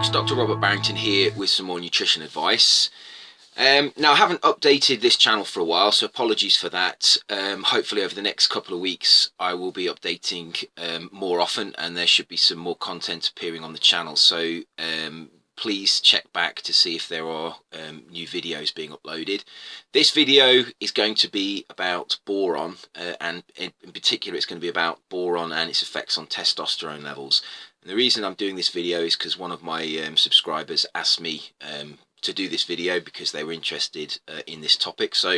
folks, Dr. Robert Barrington here with some more nutrition advice. Now, I haven't updated this channel for a while, so apologies for that. Hopefully over the next couple of weeks I will be updating more often, and there should be some more content appearing on the channel, so please check back to see if there are new videos being uploaded. This video is going to be about boron, and in particular it's going to be about boron and its effects on testosterone levels. And the reason I'm doing this video is because one of my subscribers asked me to do this video because they were interested in this topic. So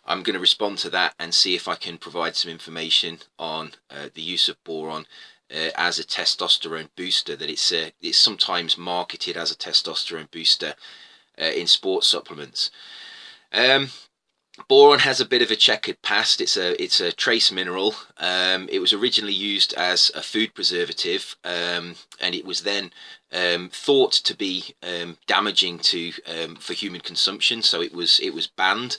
I'm going to respond to that and see if I can provide some information on the use of boron as a testosterone booster, that it's sometimes marketed as a testosterone booster in sports supplements. Boron has a bit of a checkered past. It's a trace mineral. It was originally used as a food preservative, and it was then thought to be damaging for human consumption, so it was banned.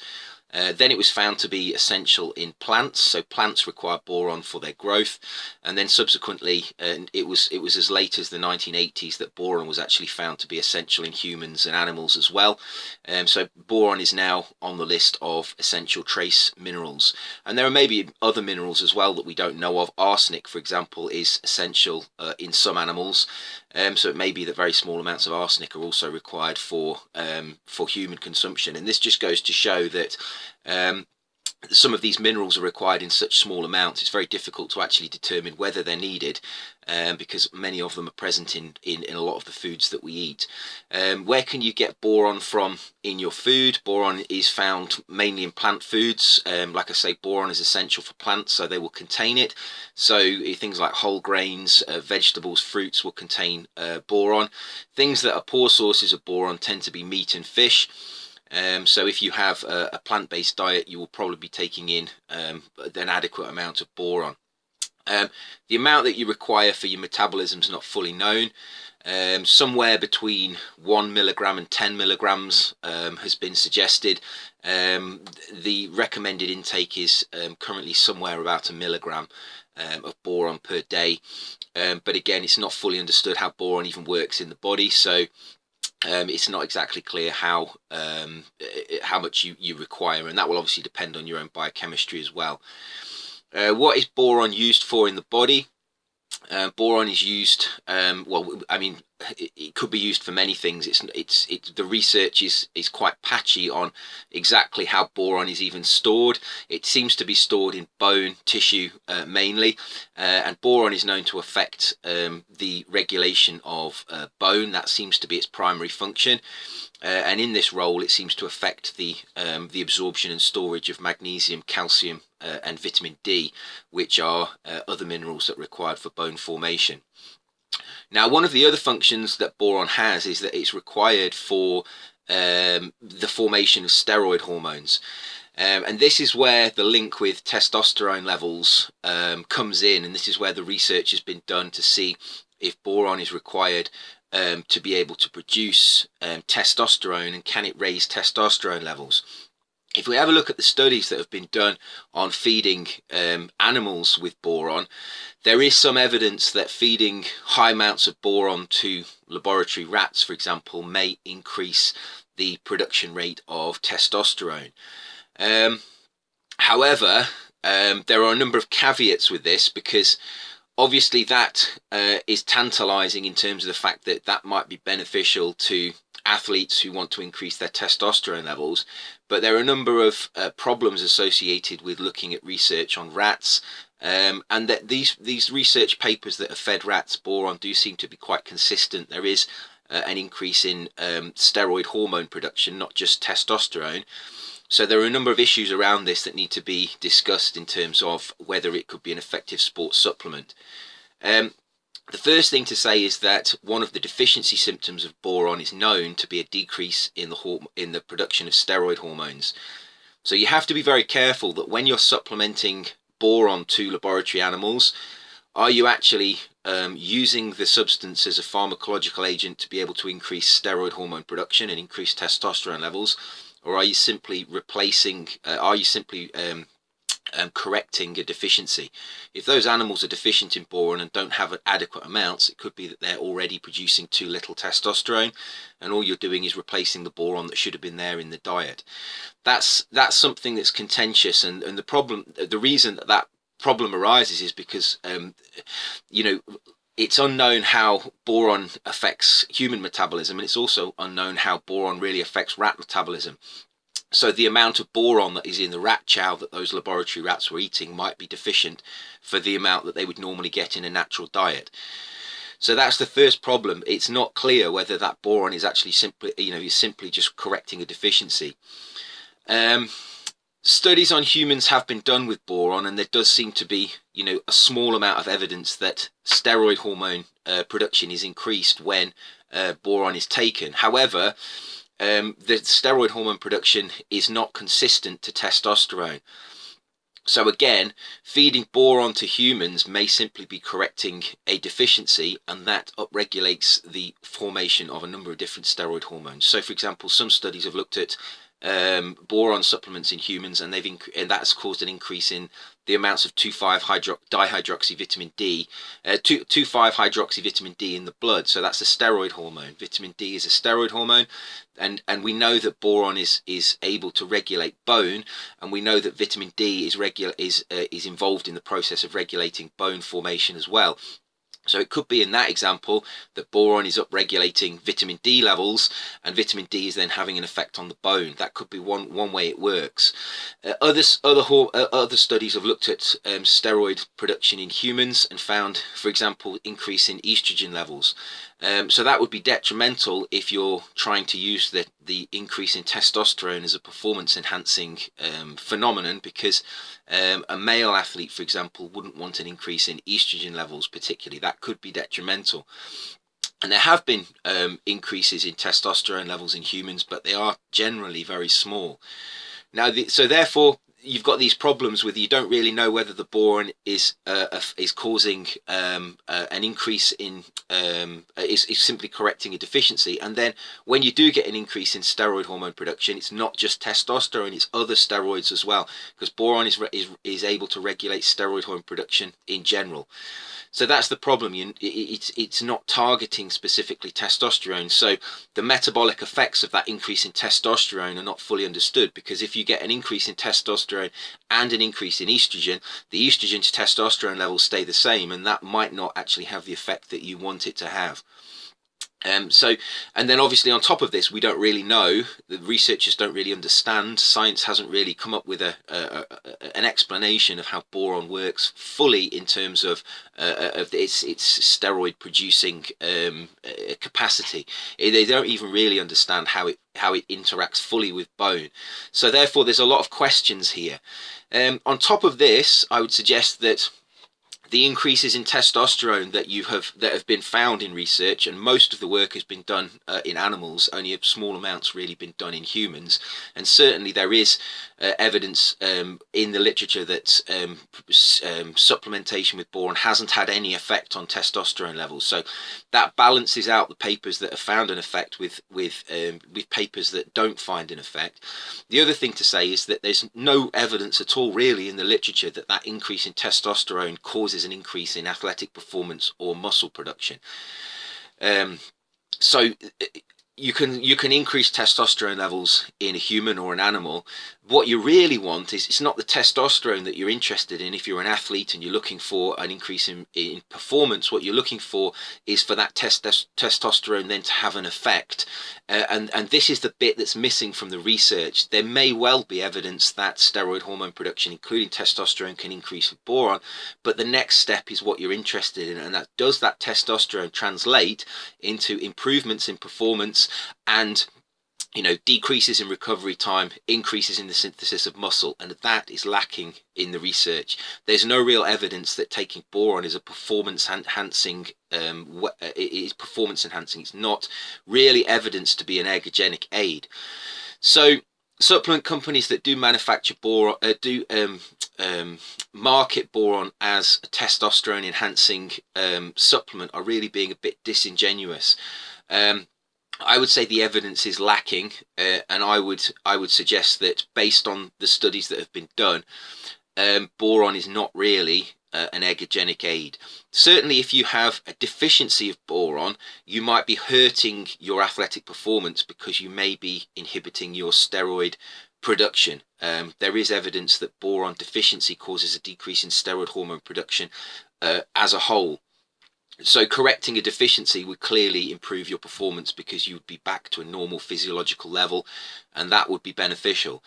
Then it was found to be essential in plants, so plants require boron for their growth, and then subsequently it was as late as the 1980s that boron was actually found to be essential in humans and animals as well. So boron is now on the list of essential trace minerals, and there are maybe other minerals as well that we don't know of. Arsenic, for example, is essential in some animals, so it may be that very small amounts of arsenic are also required for human consumption, and this just goes to show that some of these minerals are required in such small amounts. It's very difficult to actually determine whether they're needed, because many of them are present in a lot of the foods that we eat. Where can you get boron from in your food? Boron is found mainly in plant foods. Like I say, boron is essential for plants, so they will contain it. So things like whole grains, vegetables, fruits will contain boron. Things that are poor sources of boron tend to be meat and fish. So if you have a plant-based diet, you will probably be taking in an adequate amount of boron. The amount that you require for your metabolism is not fully known. Somewhere between 1 milligram and 10 milligrams has been suggested. The recommended intake is currently somewhere about 1 milligram of boron per day. But again, it's not fully understood how boron even works in the body, so it's not exactly clear how much you require, and that will obviously depend on your own biochemistry as well. What is boron used for in the body? Boron is used, well, I mean, it could be used for many things. The research is quite patchy on exactly how boron is even stored. It seems to be stored in bone tissue mainly, and boron is known to affect the regulation of bone. That seems to be its primary function, and in this role it seems to affect the absorption and storage of magnesium, calcium, and vitamin D, which are other minerals that are required for bone formation. Now, one of the other functions that boron has is that it's required for the formation of steroid hormones. And this is where the link with testosterone levels comes in, and this is where the research has been done to see if boron is required to be able to produce testosterone, and can it raise testosterone levels. If we have a look at the studies that have been done on feeding animals with boron, there is some evidence that feeding high amounts of boron to laboratory rats, for example, may increase the production rate of testosterone. However, there are a number of caveats with this, because obviously that is tantalizing in terms of the fact that that might be beneficial to athletes who want to increase their testosterone levels, but there are a number of problems associated with looking at research on rats, and that these research papers that have fed rats boron do seem to be quite consistent. There is an increase in steroid hormone production, not just testosterone. So there are a number of issues around this that need to be discussed in terms of whether it could be an effective sports supplement. The first thing to say is that one of the deficiency symptoms of boron is known to be a decrease in the production of steroid hormones. So you have to be very careful that when you're supplementing boron to laboratory animals, are you actually using the substance as a pharmacological agent to be able to increase steroid hormone production and increase testosterone levels, or are you simply replacing, correcting a deficiency. If those animals are deficient in boron and don't have adequate amounts, it could be that they're already producing too little testosterone, and all you're doing is replacing the boron that should have been there in the diet. That's something that's contentious, and the reason that problem arises is because it's unknown how boron affects human metabolism, and it's also unknown how boron really affects rat metabolism. So the amount of boron that is in the rat chow that those laboratory rats were eating might be deficient for the amount that they would normally get in a natural diet. So that's the first problem. It's not clear whether that boron is actually simply just correcting a deficiency. Studies on humans have been done with boron, and there does seem to be, a small amount of evidence that steroid hormone production is increased when boron is taken. However, the steroid hormone production is not consistent to testosterone. So again, feeding boron to humans may simply be correcting a deficiency, and that upregulates the formation of a number of different steroid hormones. So for example, some studies have looked at boron supplements in humans, and that's caused an increase in the amounts of 2,5-dihydroxyvitamin D, 2,5-hydroxyvitamin D in the blood. So that's a steroid hormone. Vitamin D is a steroid hormone, and we know that boron is able to regulate bone, and we know that vitamin D is involved in the process of regulating bone formation as well. So it could be in that example that boron is upregulating vitamin D levels, and vitamin D is then having an effect on the bone. That could be one way it works. Other studies have looked at steroid production in humans and found, for example, increase in estrogen levels. So that would be detrimental if you're trying to use the increase in testosterone as a performance enhancing phenomenon, because a male athlete, for example, wouldn't want an increase in estrogen levels particularly. That could be detrimental. And there have been increases in testosterone levels in humans, but they are generally very small. Now, so therefore, you've got these problems with, you don't really know whether the boron is causing an increase in is simply correcting a deficiency. And then when you do get an increase in steroid hormone production, it's not just testosterone, it's other steroids as well, because boron is able to regulate steroid hormone production in general. So that's the problem. It's not targeting specifically testosterone. So the metabolic effects of that increase in testosterone are not fully understood, because if you get an increase in testosterone and an increase in estrogen, the estrogen to testosterone levels stay the same, and that might not actually have the effect that you want it to have. And then obviously on top of this, we don't really know, the researchers don't really understand, science hasn't really come up with an explanation of how boron works fully in terms of its steroid producing capacity. They don't even really understand how it interacts fully with bone. So therefore there's a lot of questions here. On top of this, I would suggest that the increases in testosterone that have been found in research, and most of the work has been done in animals, only a small amount's really been done in humans, and certainly there is evidence in the literature that supplementation with boron hasn't had any effect on testosterone levels. So that balances out the papers that have found an effect with papers that don't find an effect. The other thing to say is that there's no evidence at all really in the literature that increase in testosterone causes an increase in athletic performance or muscle production. So you can increase testosterone levels in a human or an animal. What you really want is, it's not the testosterone that you're interested in. If you're an athlete and you're looking for an increase in performance, what you're looking for is for that testosterone then to have an effect. And this is the bit that's missing from the research. There may well be evidence that steroid hormone production, including testosterone, can increase with boron, but the next step is what you're interested in, and that does that testosterone translate into improvements in performance and decreases in recovery time, increases in the synthesis of muscle, and that is lacking in the research. There's no real evidence that taking boron is a performance enhancing. It's not really evidence to be an ergogenic aid. So supplement companies that do manufacture boron market boron as a testosterone enhancing supplement are really being a bit disingenuous. I would say the evidence is lacking, and I would suggest that based on the studies that have been done, boron is not really an ergogenic aid. Certainly if you have a deficiency of boron, you might be hurting your athletic performance because you may be inhibiting your steroid production. There is evidence that boron deficiency causes a decrease in steroid hormone production as a whole. So correcting a deficiency would clearly improve your performance because you would be back to a normal physiological level, and that would be beneficial.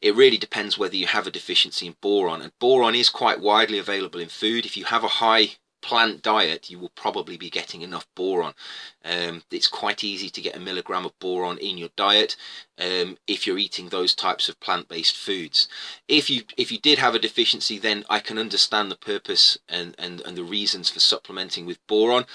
It really depends whether you have a deficiency in boron, and boron is quite widely available in food. If you have a high plant diet, you will probably be getting enough boron. It's quite easy to get a milligram of boron in your diet if you're eating those types of plant-based foods. If you did have a deficiency, then I can understand the purpose and the reasons for supplementing with boron.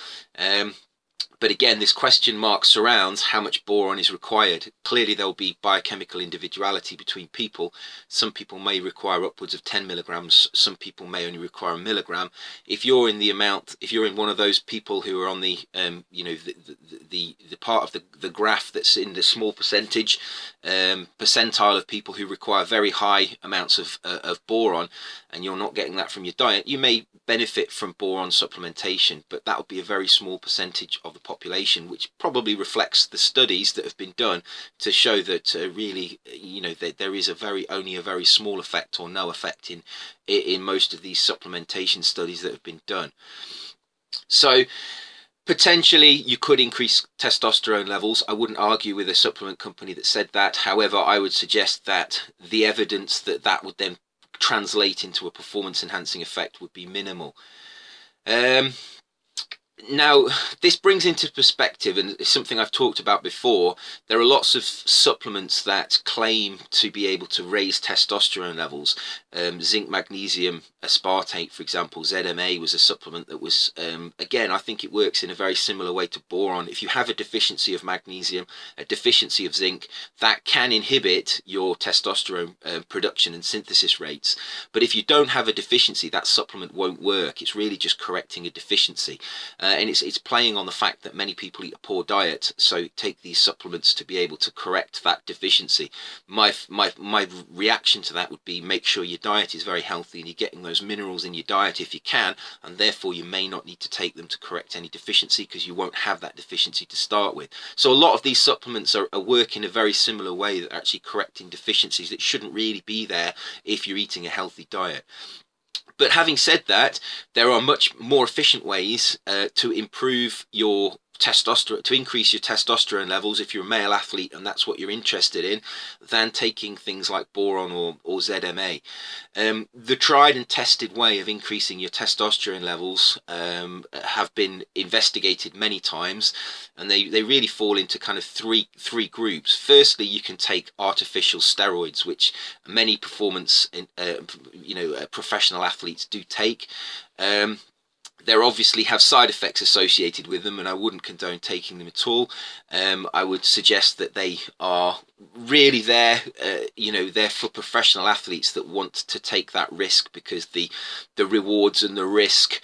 But again, this question mark surrounds how much boron is required. Clearly, there will be biochemical individuality between people. Some people may require upwards of 10 milligrams. Some people may only require a milligram. If you're in the amount, if you're in one of those people who are on the, the part of the graph that's in the small percentage percentile of people who require very high amounts of boron, and you're not getting that from your diet, you may benefit from boron supplementation, but that will be a very small percentage of the population, which probably reflects the studies that have been done to show that really, that there is only a very small effect or no effect in most of these supplementation studies that have been done. So potentially you could increase testosterone levels. I wouldn't argue with a supplement company that said that. However, I would suggest that the evidence that would then translate into a performance enhancing effect would be minimal. Now, this brings into perspective, and it's something I've talked about before, there are lots of supplements that claim to be able to raise testosterone levels. Zinc magnesium aspartate, for example, ZMA, was a supplement that was, again, I think it works in a very similar way to boron. If you have a deficiency of magnesium, a deficiency of zinc, that can inhibit your testosterone production and synthesis rates. But if you don't have a deficiency, that supplement won't work. It's really just correcting a deficiency. And it's playing on the fact that many people eat a poor diet, so take these supplements to be able to correct that deficiency. My reaction to that would be, make sure your diet is very healthy and you're getting those minerals in your diet if you can, and therefore you may not need to take them to correct any deficiency because you won't have that deficiency to start with. So a lot of these supplements are work in a very similar way, that are actually correcting deficiencies that shouldn't really be there if you're eating a healthy diet. But having said that, there are much more efficient ways to improve your testosterone, to increase your testosterone levels if you're a male athlete and that's what you're interested in, than taking things like boron or ZMA. The tried and tested way of increasing your testosterone levels have been investigated many times, and they really fall into kind of three groups. Firstly, you can take artificial steroids, which many performance professional athletes do take. They obviously have side effects associated with them, and I wouldn't condone taking them at all. I would suggest that they are really there, they're for professional athletes that want to take that risk, because the rewards and the risk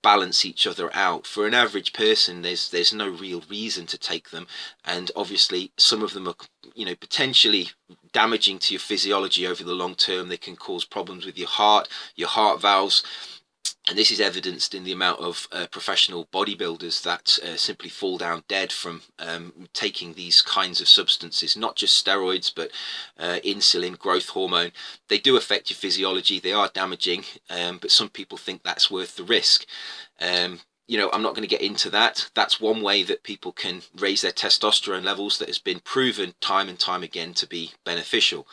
balance each other out. For an average person, there's no real reason to take them, and obviously some of them are, potentially damaging to your physiology over the long term. They can cause problems with your heart valves. And this is evidenced in the amount of professional bodybuilders that simply fall down dead from taking these kinds of substances, not just steroids, but insulin, growth hormone. They do affect your physiology. They are damaging, but some people think that's worth the risk. I'm not going to get into that. That's one way that people can raise their testosterone levels that has been proven time and time again to be beneficial.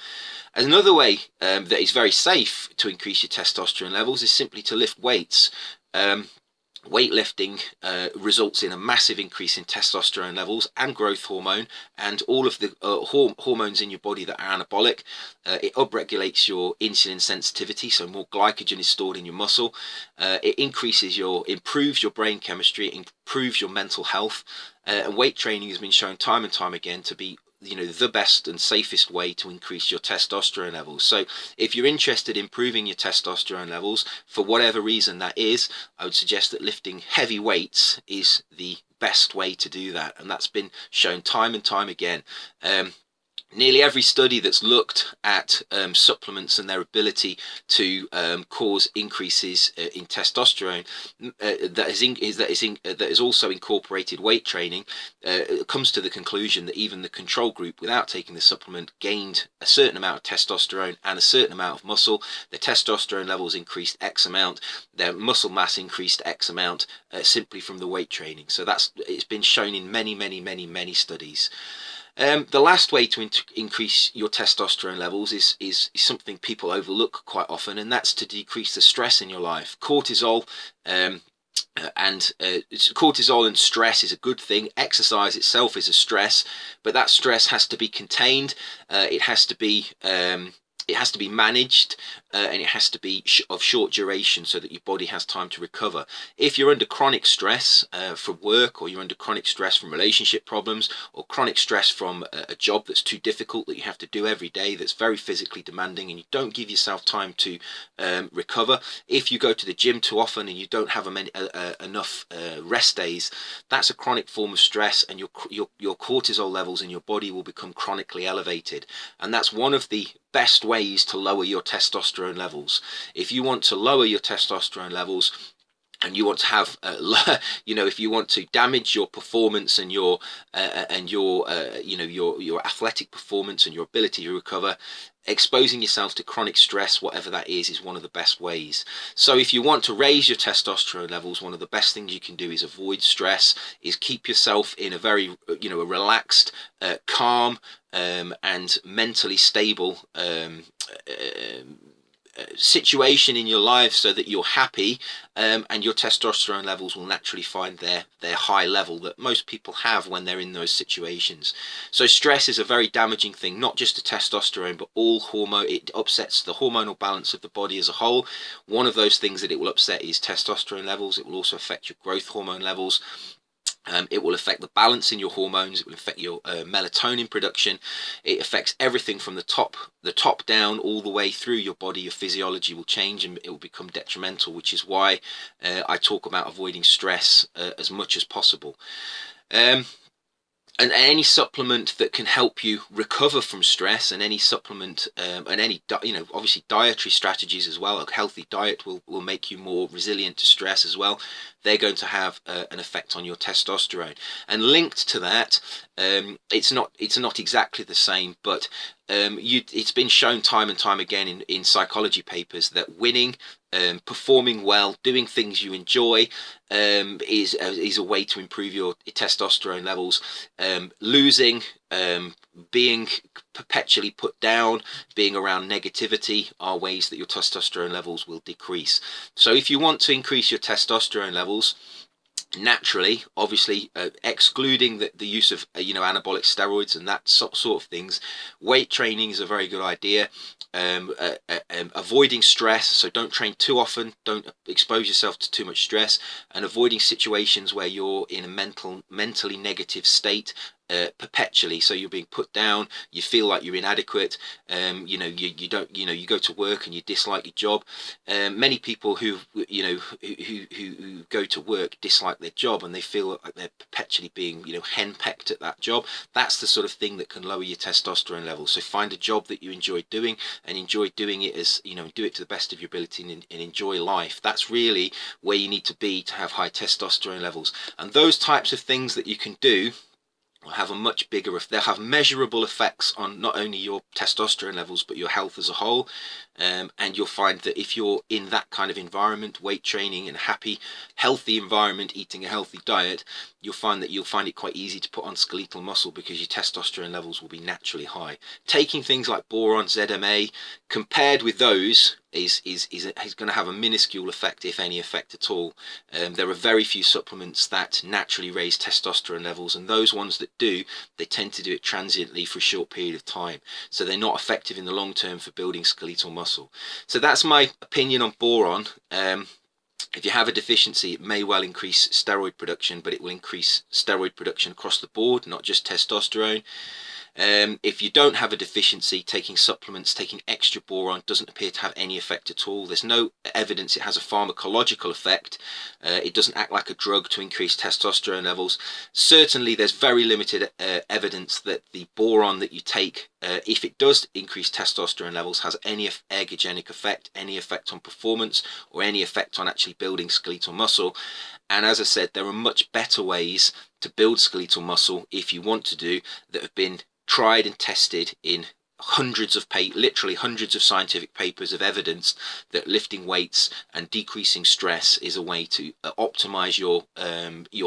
Another way that is very safe to increase your testosterone levels is simply to lift weights. Weightlifting results in a massive increase in testosterone levels and growth hormone and all of the hormones in your body that are anabolic. It upregulates your insulin sensitivity, so more glycogen is stored in your muscle. It improves your brain chemistry, it improves your mental health. And weight training has been shown time and time again to be the best and safest way to increase your testosterone levels. So if you're interested in improving your testosterone levels, for whatever reason that is, I would suggest that lifting heavy weights is the best way to do that, and that's been shown time and time again. Nearly every study that's looked at supplements and their ability to cause increases in testosterone that is also incorporated weight training comes to the conclusion that even the control group, without taking the supplement, gained a certain amount of testosterone and a certain amount of muscle. Their testosterone levels increased X amount, their muscle mass increased X amount simply from the weight training. So it's been shown in many studies. The last way to increase your testosterone levels is something people overlook quite often, and that's to decrease the stress in your life. Cortisol and stress is a good thing. Exercise itself is a stress, but that stress has to be contained. It has to be managed, and it has to be of short duration so that your body has time to recover. If you're under chronic stress from work, or you're under chronic stress from relationship problems, or chronic stress from a job that's too difficult that you have to do every day, that's very physically demanding, and you don't give yourself time to recover, if you go to the gym too often and you don't have enough rest days, that's a chronic form of stress, and your cortisol levels in your body will become chronically elevated. And that's one of the best ways to lower your testosterone levels. If you want to lower your testosterone levels, and you want to have, if you want to damage your performance and your athletic performance and your ability to recover, exposing yourself to chronic stress, whatever that is one of the best ways. So if you want to raise your testosterone levels, one of the best things you can do is avoid stress, is keep yourself in a very, a relaxed, calm, and mentally stable situation in your life, so that you're happy, and your testosterone levels will naturally find their high level that most people have when they're in those situations. So stress is a very damaging thing, not just to testosterone, but all hormone. It upsets the hormonal balance of the body as a whole. One of those things that it will upset is testosterone levels. It will also affect your growth hormone levels. It will affect the balance in your hormones. It will affect your melatonin production. It affects everything from the top down, all the way through your body. Your physiology will change and it will become detrimental, which is why I talk about avoiding stress as much as possible. And any supplement that can help you recover from stress, and any supplement and any obviously dietary strategies as well. A healthy diet will make you more resilient to stress as well. They're going to have an effect on your testosterone. And linked to that, it's not exactly the same, but it's been shown time and time again in psychology papers that winning, performing well, doing things you enjoy, is a way to improve your testosterone levels. Losing, being perpetually put down, being around negativity are ways that your testosterone levels will decrease. So if you want to increase your testosterone levels, naturally, obviously, excluding the use of anabolic steroids and that sort of things, weight training is a very good idea. Avoiding stress, so don't train too often, don't expose yourself to too much stress, and avoiding situations where you're in a mentally negative state perpetually, so you're being put down, you feel like you're inadequate, you go to work and you dislike your job. Many people who go to work dislike their job, and they feel like they're perpetually being henpecked at that job. That's the sort of thing that can lower your testosterone levels. So find a job that you enjoy doing, and enjoy doing it as do it to the best of your ability, and enjoy life. That's really where you need to be to have high testosterone levels. And those types of things that you can do will have a much bigger, they'll have measurable effects on not only your testosterone levels but your health as a whole. And you'll find that if you're in that kind of environment, weight training in a happy, healthy environment, eating a healthy diet, you'll find it quite easy to put on skeletal muscle, because your testosterone levels will be naturally high. Taking things like boron, ZMA, compared with those, is going to have a minuscule effect, if any effect at all. There are very few supplements that naturally raise testosterone levels, and those ones that do, they tend to do it transiently for a short period of time, so they're not effective in the long term for building skeletal muscle. So that's my opinion on boron. If you have a deficiency, it may well increase steroid production, but it will increase steroid production across the board, not just testosterone. If you don't have a deficiency, taking supplements, taking extra boron doesn't appear to have any effect at all. There's no evidence it has a pharmacological effect. It doesn't act like a drug to increase testosterone levels. Certainly there's very limited evidence that the boron that you take, if it does increase testosterone levels, has any ergogenic effect, any effect on performance, or any effect on actually building skeletal muscle. And as I said, there are much better ways to build skeletal muscle, if you want to do, that have been tried and tested in literally hundreds of scientific papers of evidence that lifting weights and decreasing stress is a way to optimize your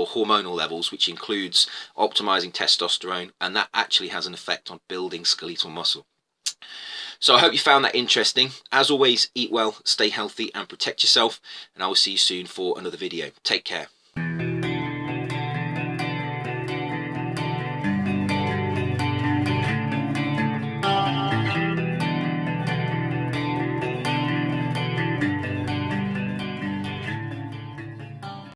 hormonal levels, which includes optimizing testosterone, and that actually has an effect on building skeletal muscle. So I hope you found that interesting. As always, eat well, stay healthy, and protect yourself, and I will see you soon for another video. Take care.